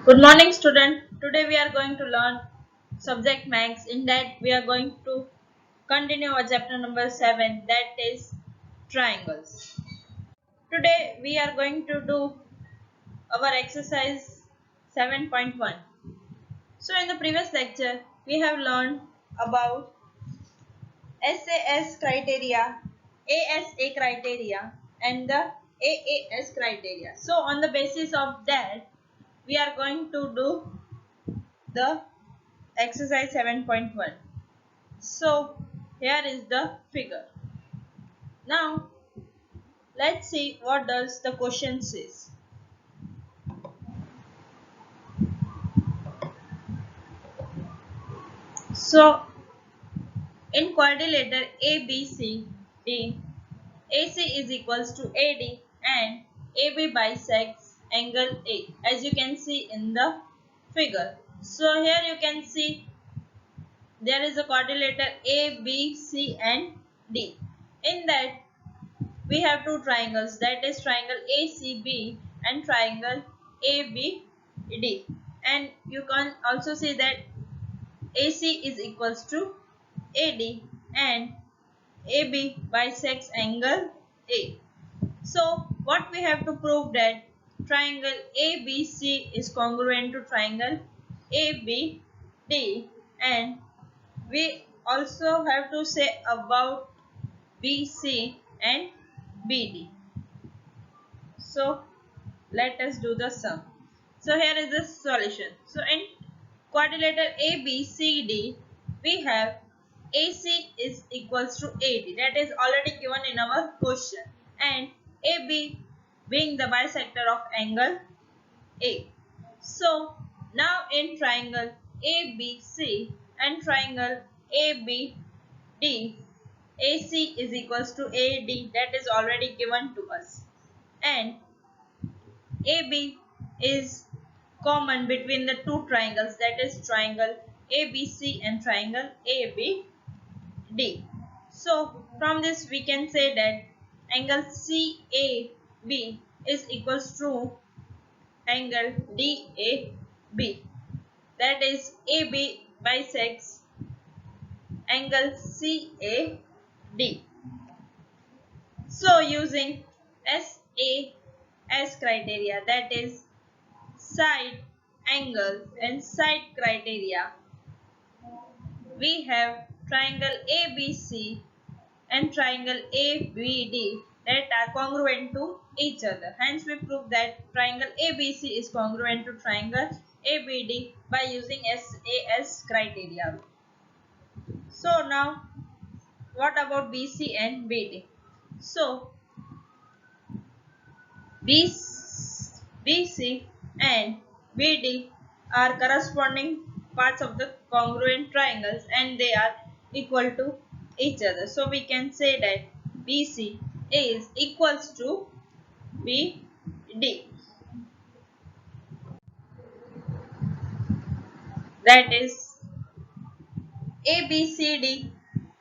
Good morning, student. Today we are going to learn subject max. In that, we are going to continue our chapter number 7, that is triangles. Today we are going to do our exercise 7.1. So, in the previous lecture, we have learned about SAS criteria, ASA criteria, and the AAS criteria. So, on the basis of that, we are going to do the exercise 7.1. So here is the figure. Now let's see what does the question says. So in quadrilateral ABCD, AC is equals to AD and AB bisects angle A, as you can see in the figure. So here you can see there is a quadrilateral A, B, C and D. In that we have two triangles, that is triangle ACB and triangle ABD, and you can also say that AC is equals to AD and AB bisects angle A. So what we have to prove, that triangle ABC is congruent to triangle ABD, and we also have to say about BC and BD. So let us do the sum. So here is the solution. So in quadrilateral ABCD, we have AC is equals to AD, that is already given in our question, and AB being the bisector of angle A. So now in triangle ABC and triangle ABD, AC is equals to AD, that is already given to us, and AB is common between the two triangles, that is triangle ABC and triangle ABD. So from this we can say that angle CAB is equals to angle DAB, that is AB bisects angle CAD. So using SAS criteria, that is side angle and side criteria, we have triangle ABC and triangle ABD that are congruent to each other. Hence we prove that triangle ABC is congruent to triangle ABD by using SAS criteria. So now what about BC and BD? So BC and BD are corresponding parts of the congruent triangles and they are equal to each other. So we can say that BC is equals to BD. That is ABCD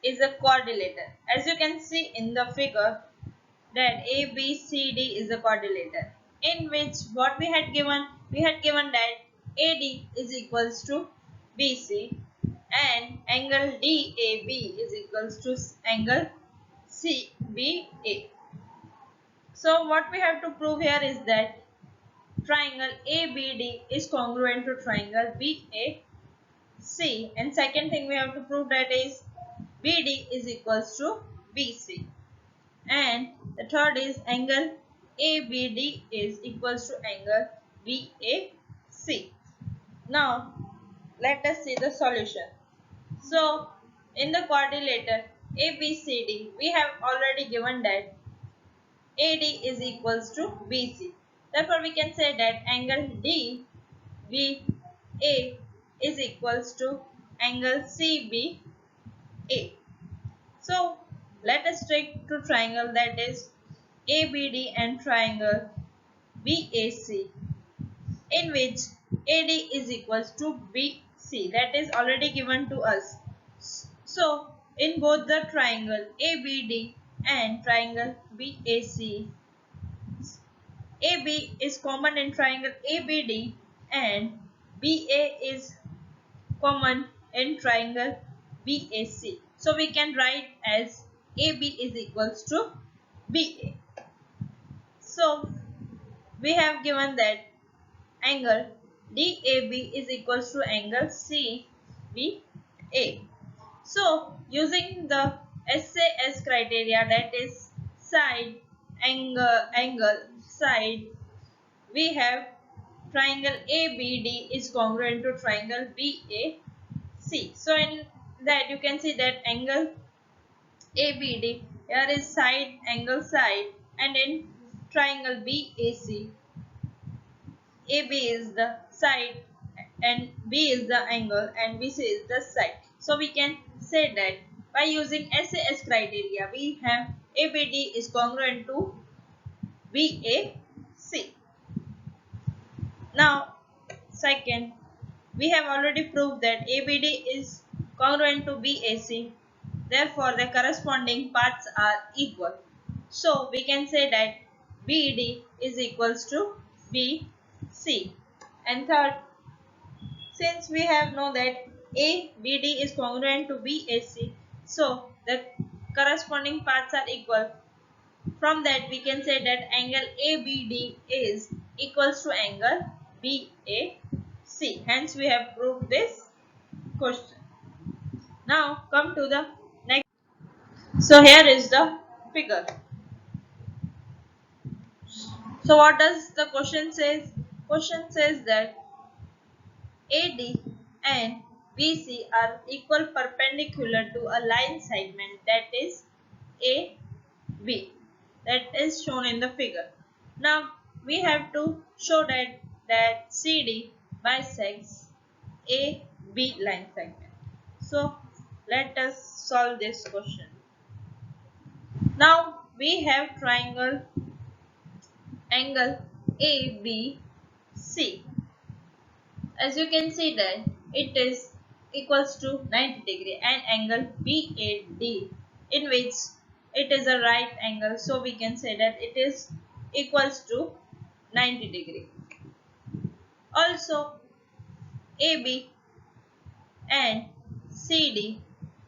is a quadrilateral. As you can see in the figure, that ABCD is a quadrilateral, in which what we had given that AD is equals to BC and angle DAB is equals to angle CBA. So what we have to prove here is that triangle ABD is congruent to triangle BAC, and second thing we have to prove, that is BD is equals to BC, and the third is angle ABD is equals to angle BAC. Now let us see the solution. So in the quadrilateral ABCD, we have already given that AD is equals to BC. Therefore we can say that angle DBA is equals to angle CBA. So let us stick to triangle, that is ABD and triangle BAC, in which AD is equals to BC, that is already given to us. So in both the triangle ABD and triangle BAC, AB is common in triangle ABD and BA is common in triangle BAC. So we can write as AB is equals to BA. So we have given that angle DAB is equals to angle CBA. So using the SAS criteria, that is side, side, we have triangle ABD is congruent to triangle BAC. So in that you can see that angle ABD here is side, angle side, and in triangle BAC, AB is the side and B is the angle and BC is the side. So we can say that by using SAS criteria, we have ABD is congruent to BAC. Now, second, we have already proved that ABD is congruent to BAC. Therefore, the corresponding parts are equal. So, we can say that BD is equals to BC. And third, since we have know that ABD is congruent to BAC, so the corresponding parts are equal. From that, we can say that angle ABD is equals to angle BAC. Hence, we have proved this question. Now, come to the next. So, here is the figure. So, what does the question says? Question says that AD and BC are equal perpendicular to a line segment, that is AB, that is shown in the figure. Now we have to show that CD bisects AB line segment. So let us solve this question. Now we have triangle angle ABC. As you can see that it is equals to 90 degree, and angle BAD, in which it is a right angle, so we can say that it is equals to 90 degree. Also AB and CD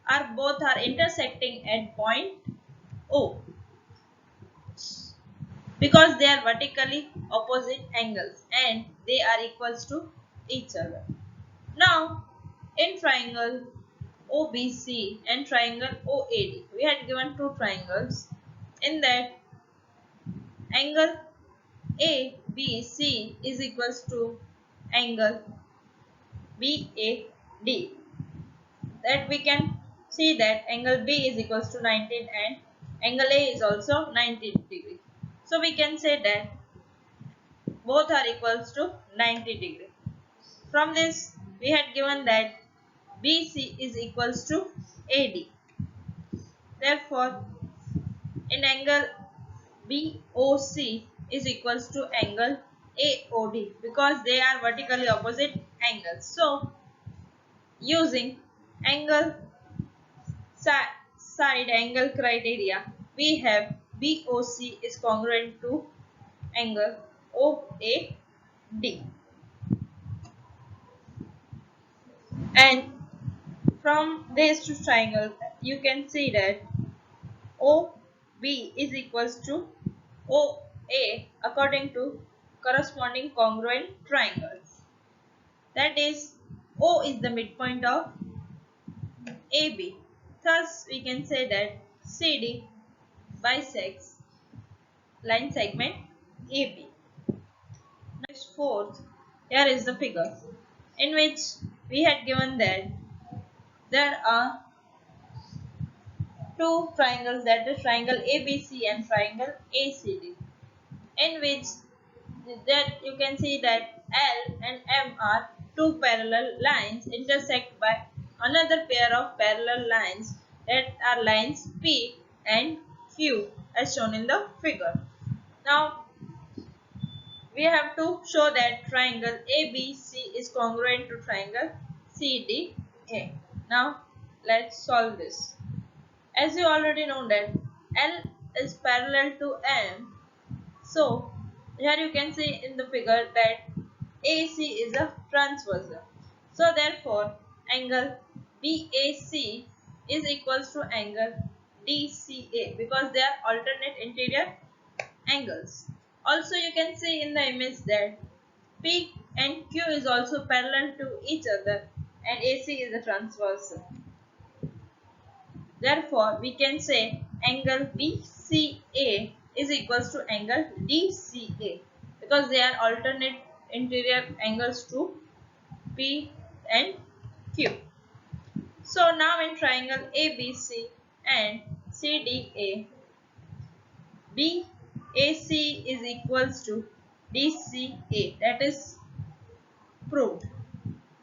are both are intersecting at point O because they are vertically opposite angles and they are equals to each other. Now, in triangle OBC and triangle OAD, we had given two triangles. In that, angle ABC is equals to angle BAD. That we can see that angle B is equals to 19 and angle A is also 90 degree. So we can say that both are equals to 90 degree. From this, we had given that BC is equals to AD. Therefore, in angle BOC is equals to angle AOD because they are vertically opposite angles. So, using angle side angle criteria, we have BOC is congruent to angle OAD. And from this to triangle, you can see that OB is equals to OA according to corresponding congruent triangles. That is, O is the midpoint of AB. Thus, we can say that CD bisects line segment AB. Next, fourth, here is the figure in which we had given that there are two triangles, that is triangle ABC and triangle ACD, in which that you can see that L and M are two parallel lines intersect by another pair of parallel lines, that are lines P and Q as shown in the figure. Now we have to show that triangle ABC is congruent to triangle CDA. Now let's solve this. As you already know that L is parallel to M, so here you can see in the figure that AC is a transversal. So therefore, angle BAC is equals to angle DCA because they are alternate interior angles. Also, you can see in the image that P and Q is also parallel to each other and AC is a transversal. Therefore, we can say angle BCA is equals to angle DCA because they are alternate interior angles to P and Q. So now in triangle ABC and CDA, BAC is equals to DCA, that is proved.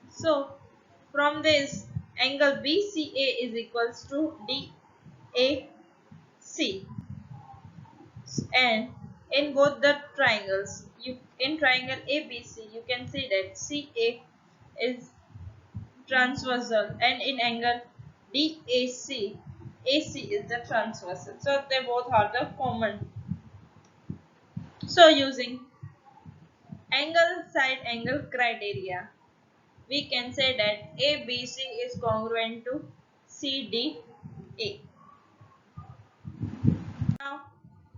So from this, angle BCA is equals to DAC, and in both the triangles, in triangle ABC you can see that CA is transversal, and in angle DAC, AC is the transversal. So they both are the common. So using angle side angle criteria, we can say that ABC is congruent to CDA. Now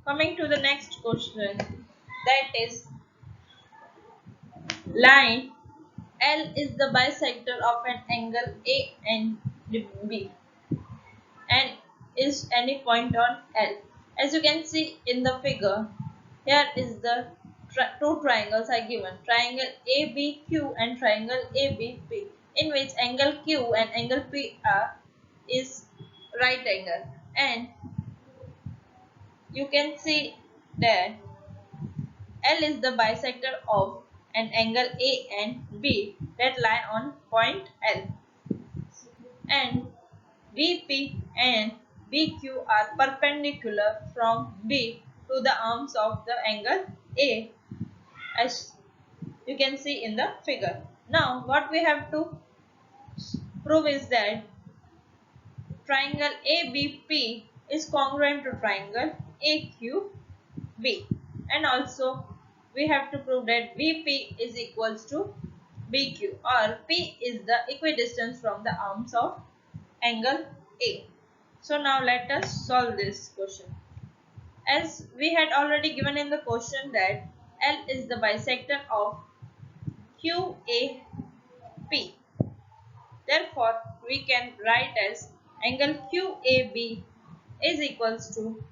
coming to the next question, that is line L is the bisector of an angle A and B and is any point on L. As you can see in the figure, here is the two triangles are given, triangle ABQ and triangle ABP, in which angle Q and angle P are is right angle, and you can see that L is the bisector of an angle A and B that lie on point L, and VP and BQ are perpendicular from B to the arms of the angle A, as you can see in the figure. Now what we have to prove is that triangle ABP is congruent to triangle AQB, and also we have to prove that VP is equals to BQ, or P is the equidistance from the arms of angle A. So now let us solve this question. As we had already given in the question that L is the bisector of QAP, therefore we can write as angle QAB is equals to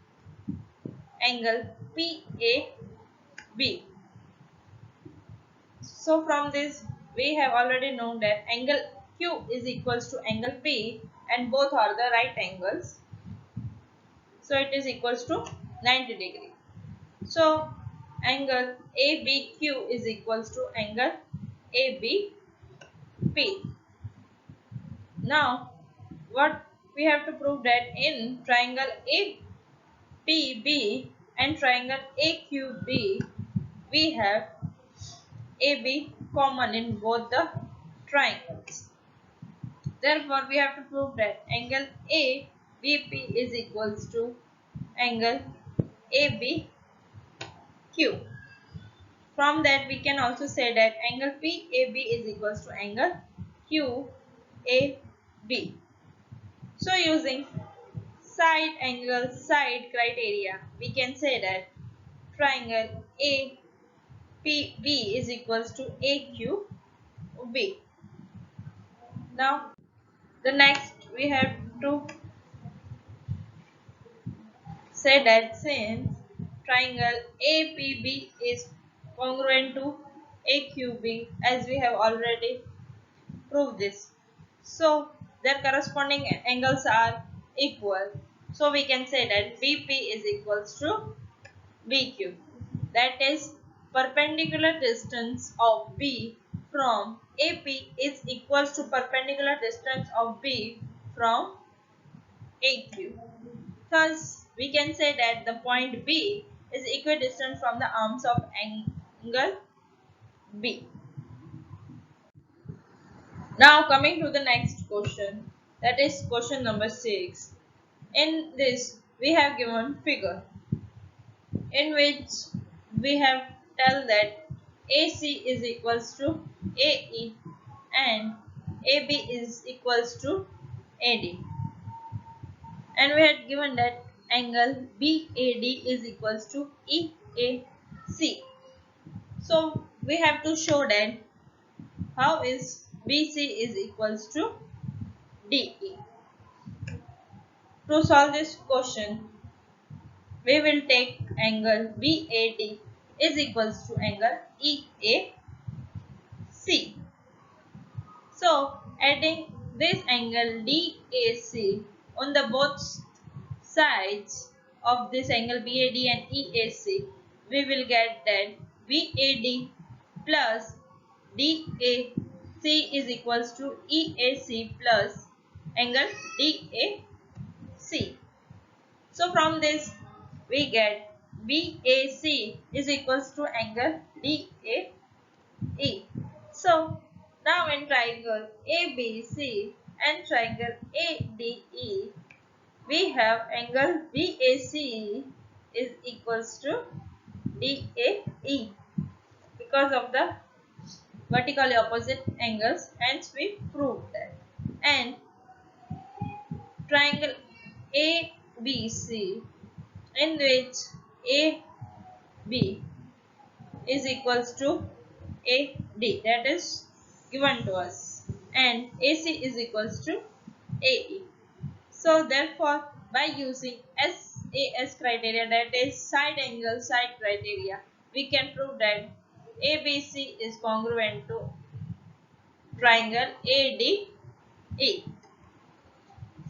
angle PAB. So from this we have already known that angle Q is equals to angle P and both are the right angles. So it is equals to 90 degree. So angle ABQ is equals to angle ABP. Now what we have to prove that in triangle APB and triangle AQB we have AB common in both the triangles. Therefore we have to prove that angle ABP is equals to angle ABQ. From that we can also say that angle PAB is equals to angle QAB. So using side angle side criteria, we can say that triangle APB is equals to AQB. Now the next we have to say that since triangle APB is congruent to AQB, as we have already proved this, so their corresponding angles are equal. So we can say that BP is equals to BQ, that is perpendicular distance of B from AP is equals to perpendicular distance of B from AQ. Thus, we can say that the point B is equidistant from the arms of angle B. Now coming to the next question, that is question number 6. In this, we have given figure in which we have tell that AC is equals to AE and AB is equals to AD. And we had given that angle BAD is equals to EAC. So we have to show that how is BC is equals to DE. To solve this question, we will take angle BAD is equals to angle EAC. So adding this angle DAC on the both sides of this angle BAD and EAC, we will get that BAD plus DAC is equals to EAC plus angle DAC. So from this we get BAC is equals to angle DAE. So now in triangle ABC and triangle ADE, we have angle BAC is equals to DAE because of the vertically opposite angles, hence we proved that. And triangle ABC, in which AB is equals to AD, that is given to us, and AC is equals to AE. So therefore by using SAS criteria, that is side angle side criteria, we can prove that ABC is congruent to triangle ADE.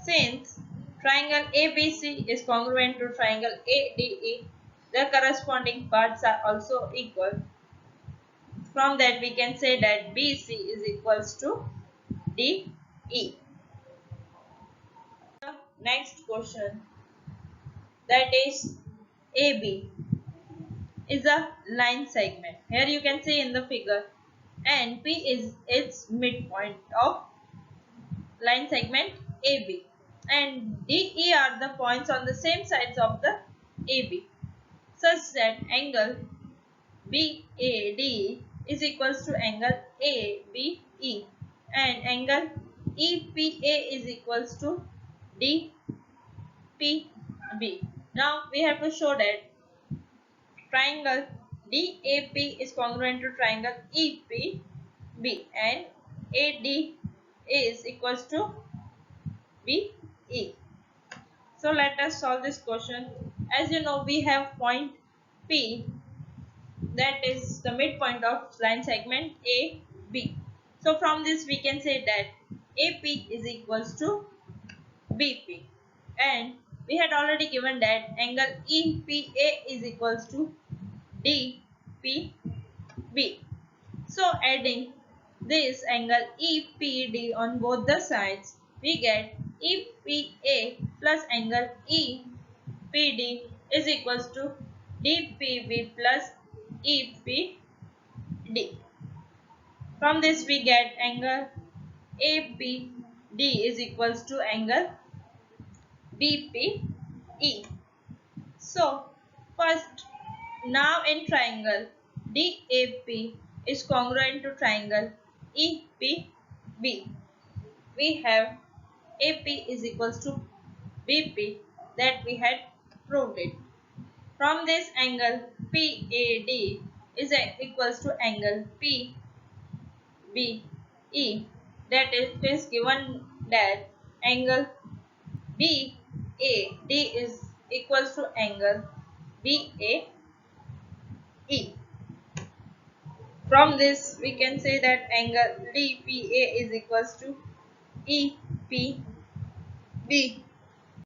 Since triangle ABC is congruent to triangle ADE, the corresponding parts are also equal. From that we can say that BC is equals to DE. The next question, that is AB is a line segment. Here you can see in the figure, and P is its midpoint of line segment AB, and DE are the points on the same sides of the AB, such that angle BAD is equals to angle ABE and angle EPA is equals to DPB. Now we have to show that triangle DAP is congruent to triangle EPB and AD is equals to BE. So let us solve this question. As you know, we have point P, that is the midpoint of line segment AB. So from this we can say that AP is equals to BP, and we had already given that angle EPA is equals to DPB. So adding this angle EPD on both the sides, we get EPA plus angle EPD is equals to DPB plus EPD. From this we get angle APD is equals to angle BPE. So first, now in triangle DAP is congruent to triangle EPB. We have AP is equals to BP, that we had proved it. From this angle PAD is equals to angle PBE, that it is given that angle BAD is equals to angle BAE. From this we can say that angle DPA is equals to EPB. We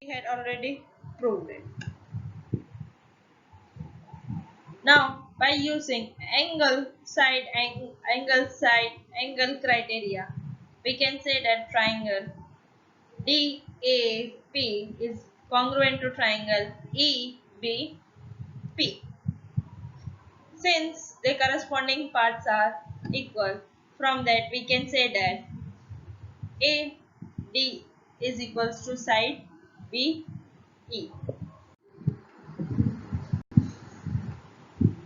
had already proved it. Now by using angle side angle criteria, we can say that triangle DAP is congruent to triangle EBP. Since the corresponding parts are equal, from that we can say that AD is equals to side BE.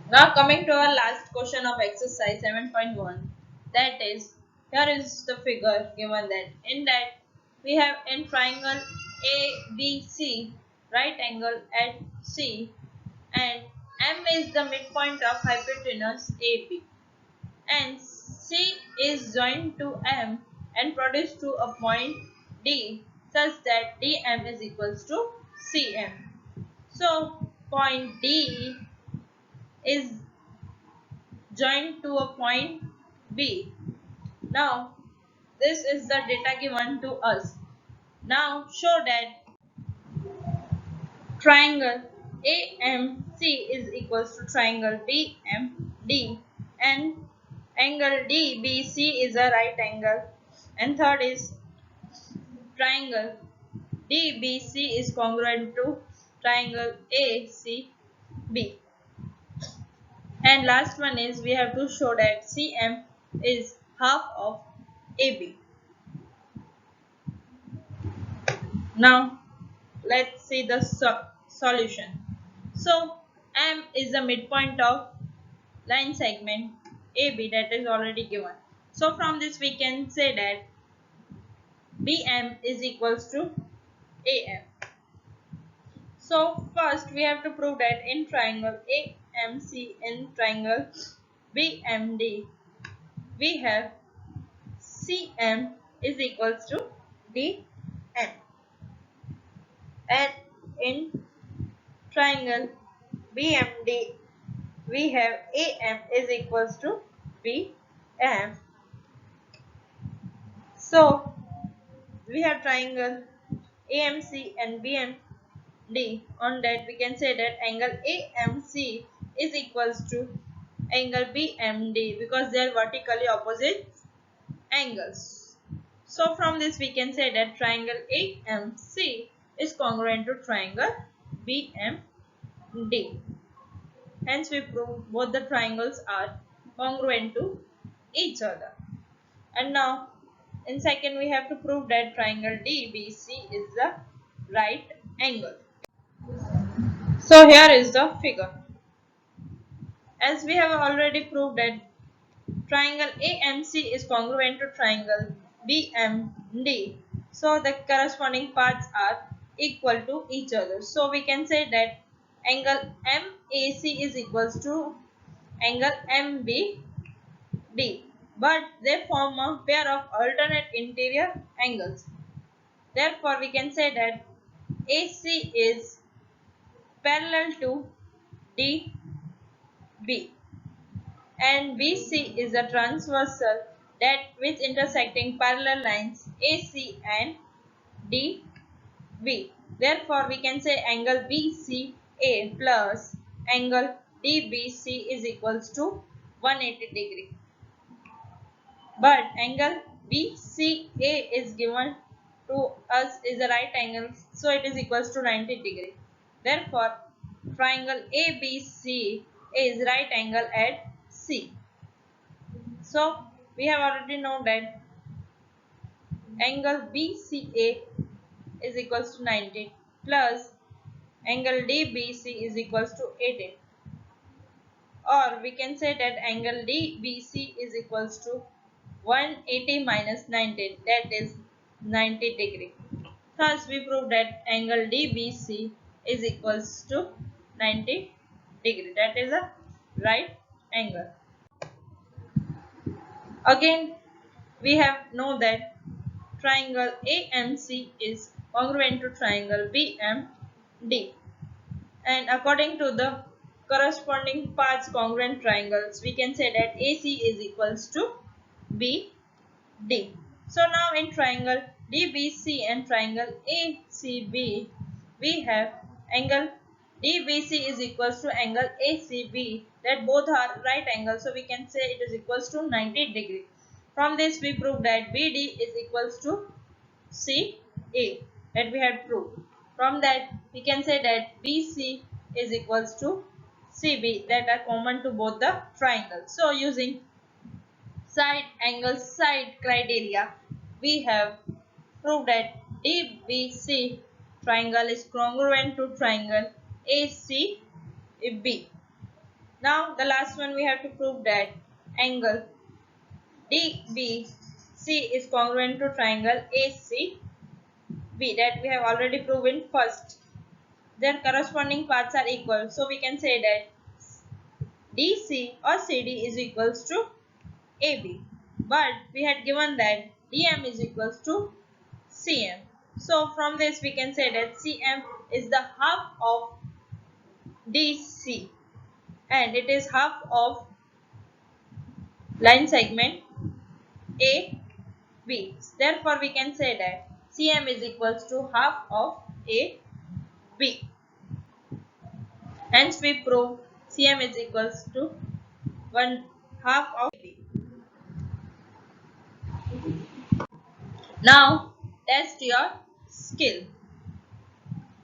Now coming to our last question of exercise 7.1, that is, here is the figure given that in that we have in triangle ABC right angle at C and M is the midpoint of hypotenuse AB and C is joined to M and produced to a point D such that DM is equals to CM. So point D is joined to a point B. Now, this is the data given to us. Now, show that triangle AMC is equals to triangle BMD and angle DBC is a right angle and third is triangle DBC is congruent to triangle ACB. And last one is we have to show that CM is half of AB. Now let's see the solution. So M is the midpoint of line segment AB that is already given. So from this we can say that BM is equals to AM. So first we have to prove that in triangle AMC in triangle BMD we have CM is equals to DM and in triangle BMD we have AM is equals to BM. So we have triangle AMC and BMD. On that we can say that angle AMC is equals to angle BMD because they are vertically opposite angles. So from this we can say that triangle AMC is congruent to triangle BMD. Hence we prove both the triangles are congruent to each other. And now in second we have to prove that triangle DBC is the right angle. So here is the figure. As we have already proved that triangle AMC is congruent to triangle BMD. So the corresponding parts are equal to each other. So we can say that angle MAC is equals to angle MBD. But they form a pair of alternate interior angles. Therefore, we can say that AC is parallel to DB and BC is a transversal that which intersecting parallel lines AC and DB. Therefore, we can say angle BCA plus angle DBC is equals to 180 degree. But angle BCA is given to us is a right angle, so it is equals to 90 degree. Therefore, triangle ABC is right angle at C. So we have already known that angle BCA is equals to 90 plus angle DBC is equals to 18. Or we can say that angle DBC is equals to 180 minus 90, that is 90 degree. Thus we prove that angle DBC is equals to 90 degree, that is a right angle. Again we have know that triangle AMC is congruent to triangle BMD and according to the corresponding parts congruent triangles we can say that AC is equals to BD. So now in triangle DBC and triangle ACB we have angle DBC is equals to angle ACB that both are right angles, so we can say it is equals to 90 degree. From this we prove that BD is equals to CA that we had proved. From that we can say that BC is equals to CB that are common to both the triangles. So using side criteria we have proved that DBC triangle is congruent to triangle ACB. Now the last one we have to prove that angle DBC is congruent to triangle ACB that we have already proven first. Their corresponding paths are equal. So we can say that DC or CD is equals to AB. But we had given that DM is equals to CM. So from this we can say that CM is the half of DC and it is half of line segment AB. Therefore we can say that CM is equals to half of AB. Hence we prove CM is equals to 1/2 of AB. Now test your skill.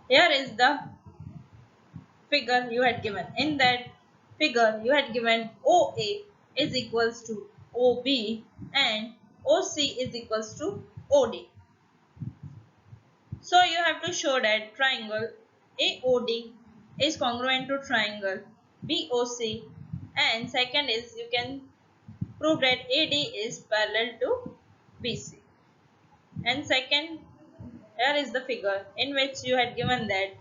Here is the figure you had given. In that figure you had given OA is equals to OB and OC is equals to OD. So you have to show that triangle AOD is congruent to triangle BOC, and second is you can prove that AD is parallel to BC. And second, here is the figure in which you had given that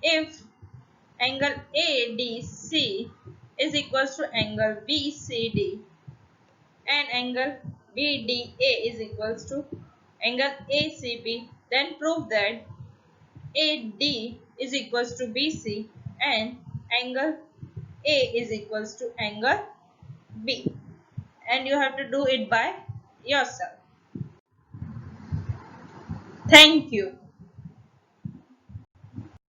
if angle ADC is equals to angle BCD and angle BDA is equals to angle ACB, then prove that AD is equals to BC and angle A is equals to angle B. And you have to do it by yourself. Thank you.